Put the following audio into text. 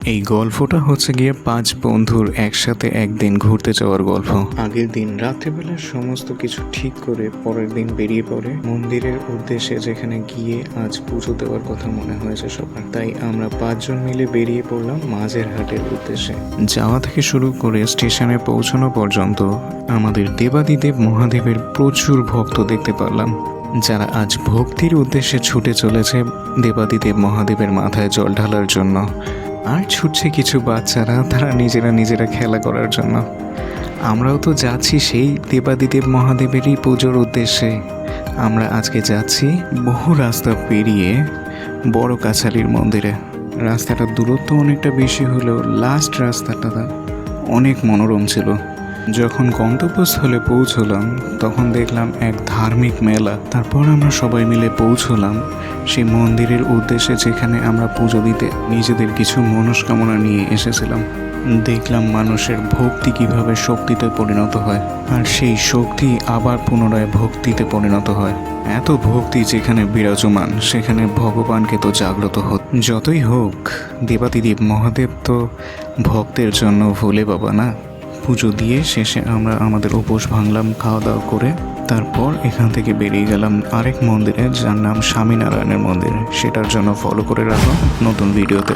এই গল্পটা হচ্ছে গিয়ে 5 বন্ধুর একসাথে একদিন ঘুরতে যাওয়ার গল্প। আগের দিন রাত্রেবেলা সমস্ত কিছু ঠিক করে পরের দিন বেরিয়ে পড়ে মন্দিরের উদ্দেশ্যে, যেখানে গিয়ে আজ পুজো দেওয়ার কথা মনে হয়েছে সবার। তাই আমরা 5 জন মিলে বেরিয়ে পড়লাম মাঝের হাটের উদ্দেশ্যে। যাওয়া থেকে শুরু করে স্টেশনে পৌঁছানো পর্যন্ত আমাদের দেবাদিদেব মহাদেবের প্রচুর ভক্ত দেখতে পারলাম, যারা আজ ভক্তির উদ্দেশ্যে ছুটে চলেছে দেবাদিদেব মহাদেবের মাথায় জল ঢালার জন্য। আর ছুটছে কিছু বাচ্চারা, তারা নিজেরা খেলা করার জন্য। আমরাও তো যাচ্ছি সেই দেবাদিদেব মহাদেবেরই পুজোর উদ্দেশ্যে। আমরা আজকে যাচ্ছি বহু রাস্তা পেরিয়ে বড় কাছারির মন্দিরে। রাস্তাটার দূরত্ব অনেকটা বেশি হলেও লাস্ট রাস্তাটা অনেক মনোরম ছিল। যখন গন্তব্যস্থলে পৌঁছলাম তখন দেখলাম এক ধার্মিক মেলা। তারপর আমরা সবাই মিলে পৌঁছলাম সেই মন্দিরের উদ্দেশ্যে, যেখানে আমরা পুজো দিতে নিজেদের কিছু মনস্কামনা নিয়ে এসেছিলাম। দেখলাম মানুষের ভক্তি কিভাবে শক্তিতে পরিণত হয়, আর সেই শক্তি আবার পুনরায় ভক্তিতে পরিণত হয়। এত ভক্তি যেখানে বিরাজমান, সেখানে ভগবানকে তো জাগ্রত হোক। যতই হোক, দেবাদিদেব মহাদেব তো ভক্তের জন্য ভোলে বাবা না। পুজো দিয়ে শেষে আমরা আমাদের উপোস ভাঙলাম খাওয়া দাওয়া করে। তারপর এখান থেকে বেরিয়ে গেলাম আরেক মন্দিরে, যার নাম স্বামীনারায়ণের মন্দির। সেটার জন্য ফলো করে রাখো নতুন ভিডিওতে।